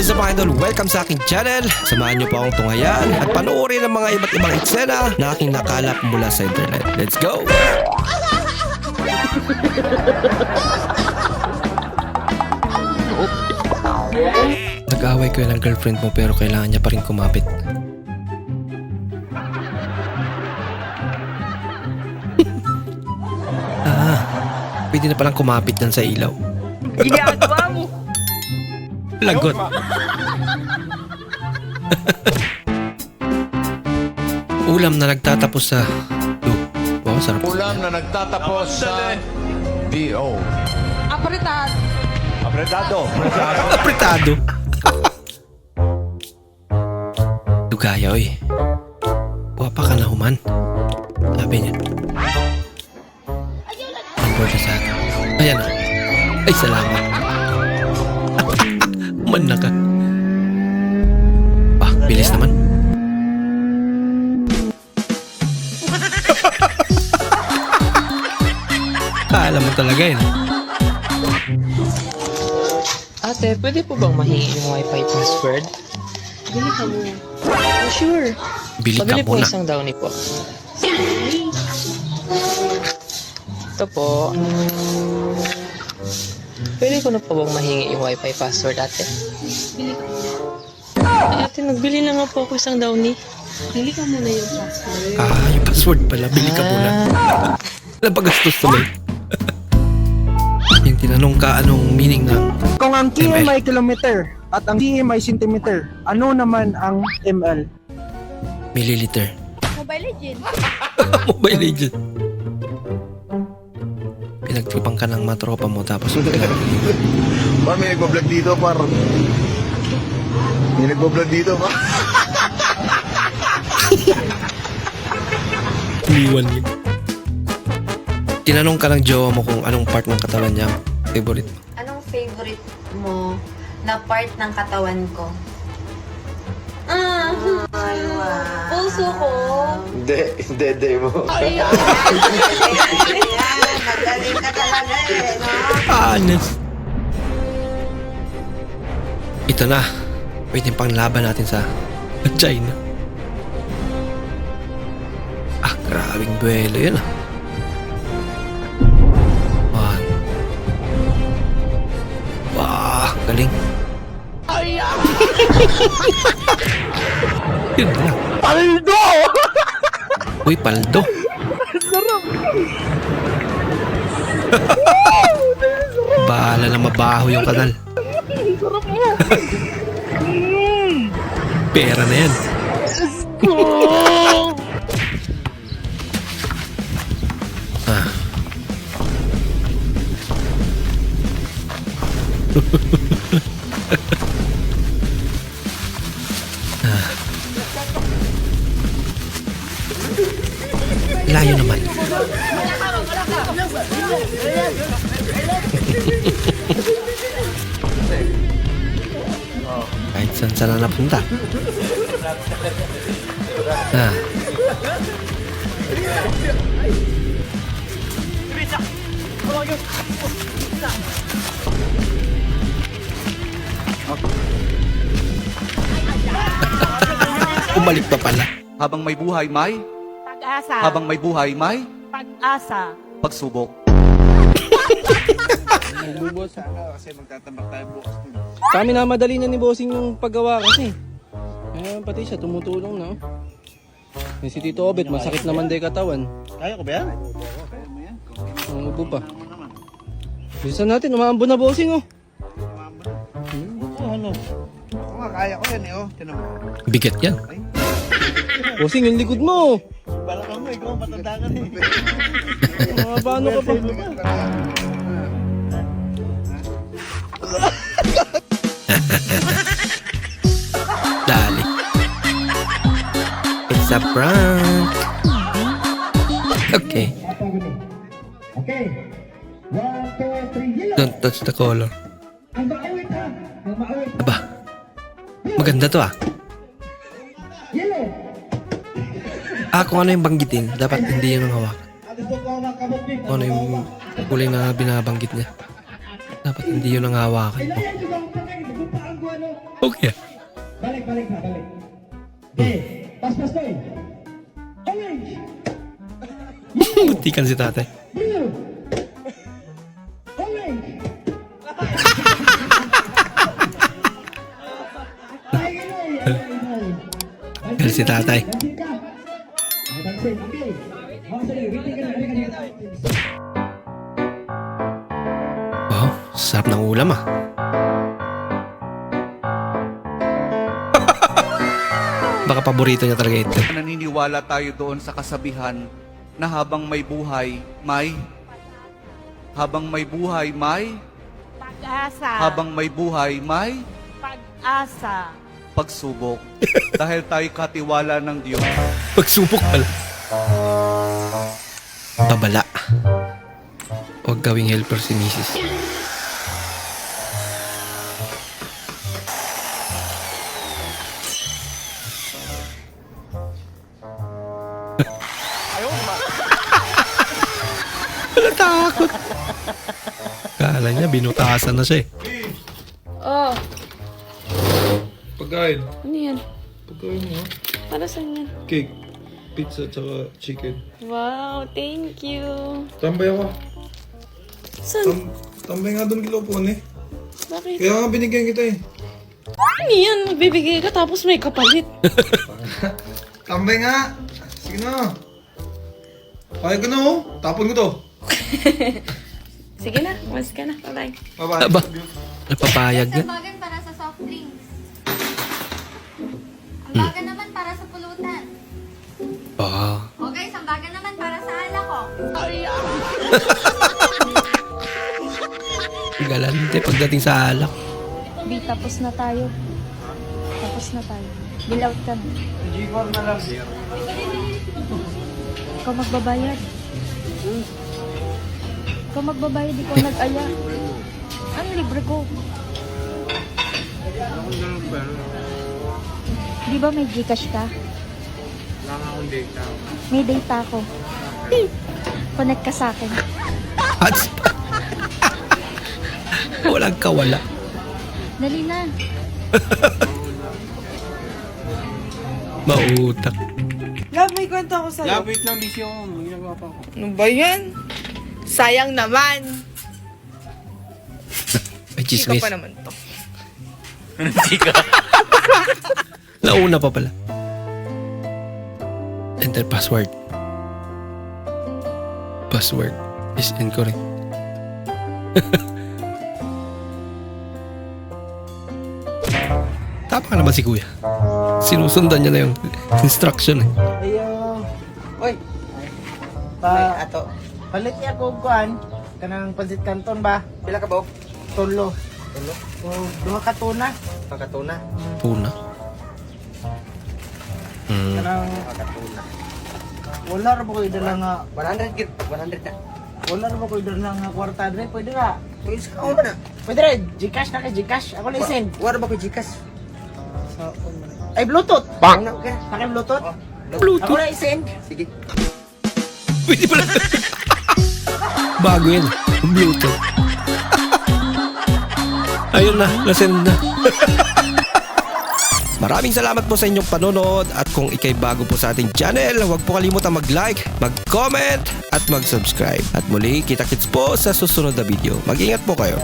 what's up mga idol? Welcome sa aking channel. Samahan niyo po akong tunghayan at panoorin ang mga iba't ibang eksena na aking nakalap mula sa internet. Let's go! Nag-away ko ng girlfriend mo pero kailangan niya pa rin kumapit. Pwede na palang kumapit yan sa ilaw. Ginagawa mo. Lagot. Ulam na nagtatapos sa wow, sarap. Ulam na nagtatapos sa D.O. Apretado. Apretado. Apretado. Dugaya, oy. Guwapa ka na human. Sabi niya. Ang sa akin. Ayan na. Ay, salamat. Man na ka. Bilis naman. Kala mo talaga yun. Ate, pwede po bang mahingi yung wifi password? Bili ka mo. Oh, sure. Bili ka Pabili po muna. isang downy po. Ito po. Pwede ko na po bang mahingi yung wifi password, ate? Bili ka. Ay, ate, nagbili na nga po ako isang downy. Bili ka muna yung password. Yung password pala. Bili ka muna. Napagastos tuloy. Yung tinanong ka anong meaning ng Kung ang ML? km ay kilometer at ang cm ay centimeter, ano naman ang ml? milliliter. Mobile Legends. Mobile Legend. Pinagtripan ka ng matropa mo tapos biglang Par, may nagbablog dito, par. May nagbablog dito, par. iniwan niya. Tinanong ka ng jowa mo kung anong part ng katawan niya ang favorite mo. Anong favorite mo na part ng katawan ko? Puso ko. Hindi mo. Ayan, magaling ka talaga eh, no? Honest. Ito na. Pwede pang laban natin sa China. Grabing duelo yun ah. Galing. Yun lang. Paldo! Uy, paldo. Bahala na mabaho yung kanal. Pera na yan. Layo naman. Kahit saan na napunta. Umalik pa pala. Habang may buhay may Pag-asa. habang may buhay may Pag-asa. pagsubok. Kami na madali na ni Bossing yung paggawa kasi. Pati siya tumutulong na. Si Tito Obet, masakit naman din katawan. Kaya ko ba yan? Ang upo pa. Bilisan natin, umaambo na Bossing oh. Ano? Oo nga, kaya ko yan eh, oh. Tinan mo. Bigat yan. Bossing, yung likod mo. Balakang mo, ikaw matanda ka rin. Paano ka pa? Dali. It's a prank. Okay. Okay. 1, 2, 3, Don't touch the color. Aba. Maganda to ah. Kung ano yung banggitin, dapat hindi yun ang hawakan. Kung ano yung kulay na binabanggit niya, dapat hindi yun ang hawakan mo. Okay. Balik. Okay, pas ko eh. Orange! Muntikan si tatay. Blue! Orange! Galit si tatay. Nandiyan ka! That's it, okay. Sige, waiting ka na. Wow, sarap ng ulam ah. Baka paborito niya talaga ito. Naniniwala tayo doon sa kasabihan na habang may buhay, may... Habang may buhay, may... Pag-asa. Habang may buhay, may... Pag-asa. Pagsubok. Dahil tayo katiwala ng Diyos. Pagsubok pala. Babala. Huwag gawing helper si Mrs. Takot. Kala niya binutasan na siya eh. Oh, Pagkain. ano yan? Pagkain mo. Para saan yan? Cake. Pizza tsaka chicken. Wow, thank you. Tambay ako. Saan? Tambay nga doon kilo po eh. Bakit? Kaya nga binigyan kita eh. Ano yan? Magbibigay ka tapos may kapalit. Tambay nga. Sige na. Kaya ko na oh. Tapon ko to. Sige na, mas ka na. Bye-bye. Bye-bye. Aba, napapayag na. Sambagan para sa soft drinks. Sambagan naman para sa pulutan. Oo. Okay, sambagan naman para sa alak ko. Galante pagdating sa alak. Bi, tapos na tayo. Tapos na tayo. Bill out ka na. G4 na lang. Ikaw magbabayad. Ikaw magbabayad, ikaw nag-aya. Ano libre ko? Di ba may Gcash ka? Wala nga akong data. May data ako. Connect ka sa akin. At walang kawala. Dali na. Mautak. Love, may kwento ako sa'yo. Wait lang, busy ako. May ginagawa pa ako. Ano ba yan? Sayang naman. Ay, chismis. naman to. Nauna pa pala. Enter password. Password is incorrect. Tama ka naman si kuya. Sinusundan niya na yung instruction eh. Ayo. Oy. Ato. Palit niya ko kuan kanang pansit canton ba? Pila ka ba? Tulo. O duha ka tuna. Tuna. Tuna. Kanang tuna. Wala ra ba ko idala nga 100 git 100 na. Wala ra ba ko idala nga kwarta dre? Pwede ra. Pwede sa na. Pwede ra. Gcash na kay Gcash. Ako na send. Wala ba ko Gcash? Ay Bluetooth. Paki Bluetooth. Bluetooth. Ako na i-send. Sige. Pwede pala. Bago yun. Bluetooth. Ayun na. Nasend na. Maraming salamat po sa inyong panonood at kung ikay bago po sa ating channel, huwag po kalimutan mag-like, mag-comment at mag-subscribe. At muli, kita-kits po sa susunod na video. Mag-ingat po kayo.